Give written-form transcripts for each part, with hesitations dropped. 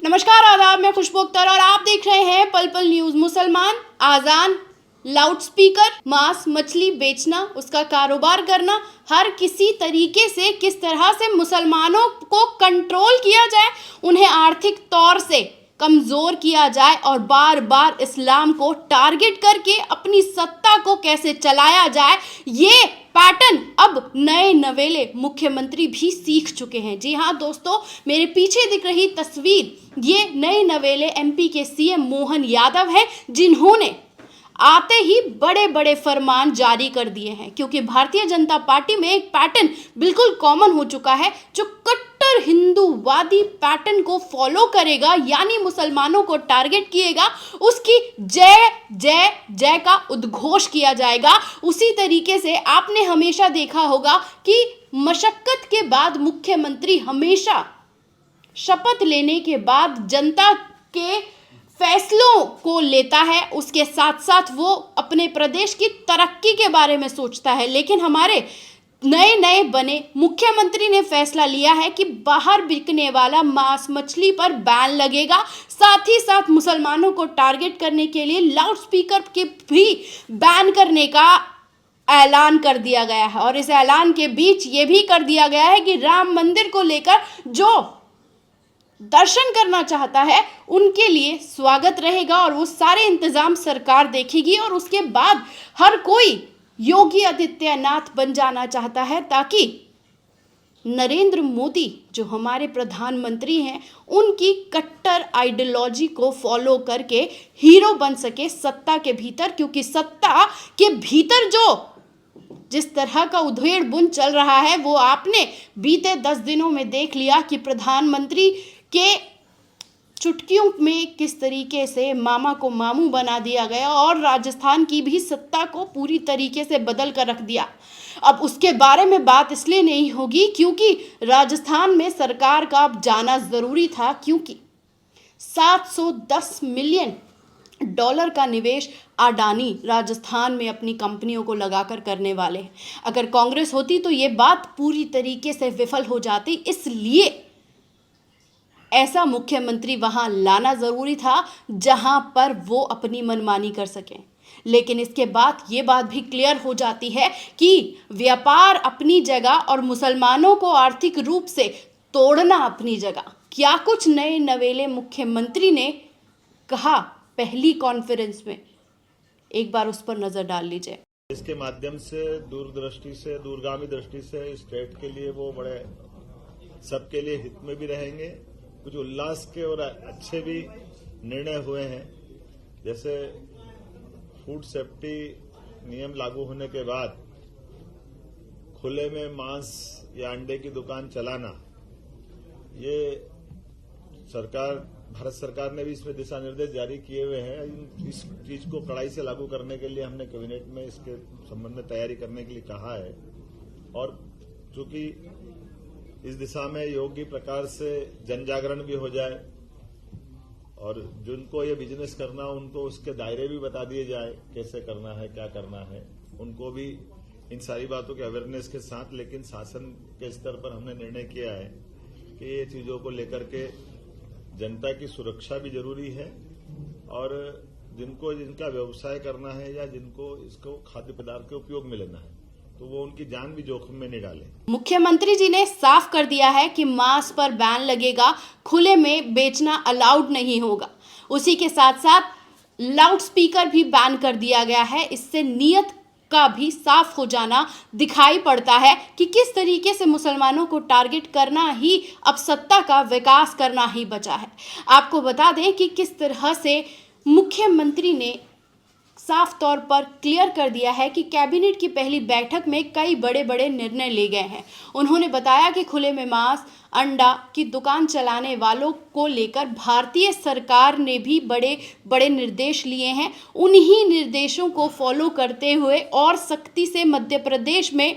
नमस्कार, आदाब। मैं खुशबू अख्तर और आप देख रहे हैं पल पल न्यूज। मुसलमान आजान, लाउडस्पीकर, मांस मछली बेचना, उसका कारोबार करना, हर किसी तरीके से किस तरह से मुसलमानों को कंट्रोल किया जाए, उन्हें आर्थिक तौर से कमजोर किया जाए और बार बार इस्लाम को टारगेट करके अपनी सत्ता को कैसे चलाया जाए, ये पैटर्न अब नए नवेले मुख्यमंत्री भी सीख चुके हैं। जी हाँ दोस्तों, मेरे पीछे दिख रही तस्वीर ये नए नवेले एमपी के सीएम मोहन यादव हैं, जिन्होंने आते ही बड़े बड़े फरमान जारी कर दिए हैं। क्योंकि भारतीय जनता पार्टी में एक पैटर्न बिल्कुल कॉमन हो चुका है, जो कट्टर हिंदूवादी पैटर्न को फॉलो करेगा, यानी मुसलमानों को टारगेट किएगा, उसकी जय जय जय का उद्घोष किया जाएगा। उसी तरीके से आपने हमेशा देखा होगा कि मशक्कत के बाद मुख्यमंत्री हमेशा शपथ लेने के बाद जनता के फैसलों को लेता है, उसके साथ साथ वो अपने प्रदेश की तरक्की के बारे में सोचता है। लेकिन हमारे नए नए बने मुख्यमंत्री ने फैसला लिया है कि बाहर बिकने वाला मांस मछली पर बैन लगेगा। साथ ही साथ मुसलमानों को टारगेट करने के लिए लाउडस्पीकर के भी बैन करने का ऐलान कर दिया गया है। और इस ऐलान के बीच ये भी कर दिया गया है कि राम मंदिर को लेकर जो दर्शन करना चाहता है उनके लिए स्वागत रहेगा और वो सारे इंतजाम सरकार देखेगी। और उसके बाद हर कोई योगी आदित्यनाथ बन जाना चाहता है, ताकि नरेंद्र मोदी जो हमारे प्रधानमंत्री हैं, उनकी कट्टर आइडियोलॉजी को फॉलो करके हीरो बन सके सत्ता के भीतर। क्योंकि सत्ता के भीतर जो जिस तरह का उधेड़ बुन चल रहा है, वो आपने बीते 10 दिनों में देख लिया कि प्रधानमंत्री के चुटकियों में किस तरीके से मामा को मामू बना दिया गया और राजस्थान की भी सत्ता को पूरी तरीके से बदल कर रख दिया। अब उसके बारे में बात इसलिए नहीं होगी क्योंकि राजस्थान में सरकार का अब जाना ज़रूरी था, क्योंकि 710 मिलियन डॉलर का निवेश अडानी राजस्थान में अपनी कंपनियों को लगाकर करने वाले हैं। अगर कांग्रेस होती तो ये बात पूरी तरीके से विफल हो जाती, इसलिए ऐसा मुख्यमंत्री वहां लाना जरूरी था जहां पर वो अपनी मनमानी कर सकें। लेकिन इसके बाद ये बात भी क्लियर हो जाती है कि व्यापार अपनी जगह और मुसलमानों को आर्थिक रूप से तोड़ना अपनी जगह। क्या कुछ नए नवेले मुख्यमंत्री ने कहा पहली कॉन्फ्रेंस में, एक बार उस पर नजर डाल लीजिए। इसके माध्यम से दूरदृष्टि से, दूरगामी दृष्टि से स्टेट के लिए वो बड़े सबके लिए हित में भी रहेंगे। कुछ उल्लास के और अच्छे भी निर्णय हुए हैं। जैसे फूड सेफ्टी नियम लागू होने के बाद खुले में मांस या अंडे की दुकान चलाना, ये भारत सरकार ने भी इसमें दिशा निर्देश जारी किए हुए हैं। इस चीज को कड़ाई से लागू करने के लिए हमने कैबिनेट में इसके संबंध में तैयारी करने के लिए कहा है। और चूंकि इस दिशा में योग्य प्रकार से जन जागरण भी हो जाए और जिनको ये बिजनेस करना उनको उसके दायरे भी बता दिए जाए, कैसे करना है, क्या करना है, उनको भी इन सारी बातों के अवेयरनेस के साथ। लेकिन शासन के स्तर पर हमने निर्णय किया है कि ये चीजों को लेकर के जनता की सुरक्षा भी जरूरी है और जिनका व्यवसाय करना है या जिनको इसको खाद्य पदार्थ के उपयोग में लेना है, तो वो उनकी जान भी जोखिम में नहीं डाले। मुख्यमंत्री जी ने साफ कर दिया है कि मांस पर बैन लगेगा, खुले में बेचना अलाउड नहीं होगा। उसी के साथ साथ लाउडस्पीकर भी बैन कर दिया गया है। इससे नीयत का भी साफ हो जाना दिखाई पड़ता है कि किस तरीके से मुसलमानों को टारगेट करना ही अब सत्ता का विकास करना ही बचा है। आपको बता दें कि किस तरह से मुख्यमंत्री ने साफ तौर पर क्लियर कर दिया है कि कैबिनेट की पहली बैठक में कई बड़े बड़े निर्णय लिए गए हैं। उन्होंने बताया कि खुले में मांस अंडा की दुकान चलाने वालों को लेकर भारतीय सरकार ने भी बड़े बड़े निर्देश लिए हैं। उन्हीं निर्देशों को फॉलो करते हुए और सख्ती से मध्य प्रदेश में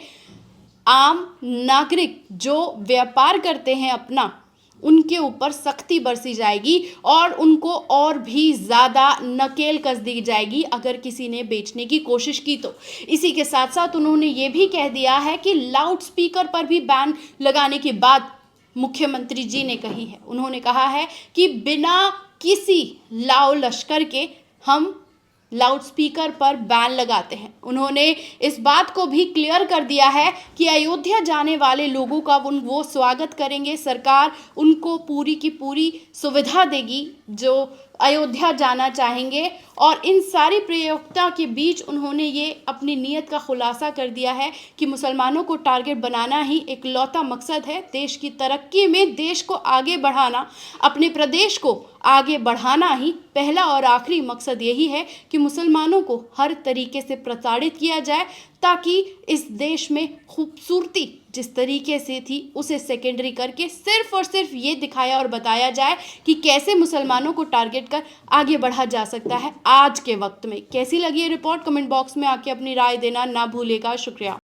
आम नागरिक जो व्यापार करते हैं अपना, उनके ऊपर सख्ती बरसी जाएगी और उनको और भी ज़्यादा नकेल कस दी जाएगी अगर किसी ने बेचने की कोशिश की तो। इसी के साथ साथ उन्होंने ये भी कह दिया है कि लाउडस्पीकर पर भी बैन लगाने के बाद मुख्यमंत्री जी ने कही है। उन्होंने कहा है कि बिना किसी लाव लश्कर के हम लाउडस्पीकर पर बैन लगाते हैं। उन्होंने इस बात को भी क्लियर कर दिया है कि अयोध्या जाने वाले लोगों का वो स्वागत करेंगे। सरकार उनको पूरी की पूरी सुविधा देगी जो अयोध्या जाना चाहेंगे। और इन सारी प्रयोक्ता के बीच उन्होंने ये अपनी नीयत का खुलासा कर दिया है कि मुसलमानों को टारगेट बनाना ही एक लौता मकसद है। देश की तरक्की में देश को आगे बढ़ाना, अपने प्रदेश को आगे बढ़ाना ही पहला और आखिरी मकसद यही है कि मुसलमानों को हर तरीके से प्रताड़ित किया जाए, ताकि इस देश में खूबसूरती जिस तरीके से थी उसे सेकेंडरी करके सिर्फ और सिर्फ ये दिखाया और बताया जाए कि कैसे मुसलमानों को टारगेट कर आगे बढ़ा जा सकता है आज के वक्त में। कैसी लगी ये रिपोर्ट, कमेंट बॉक्स में आके अपनी राय देना ना भूलेगा। शुक्रिया।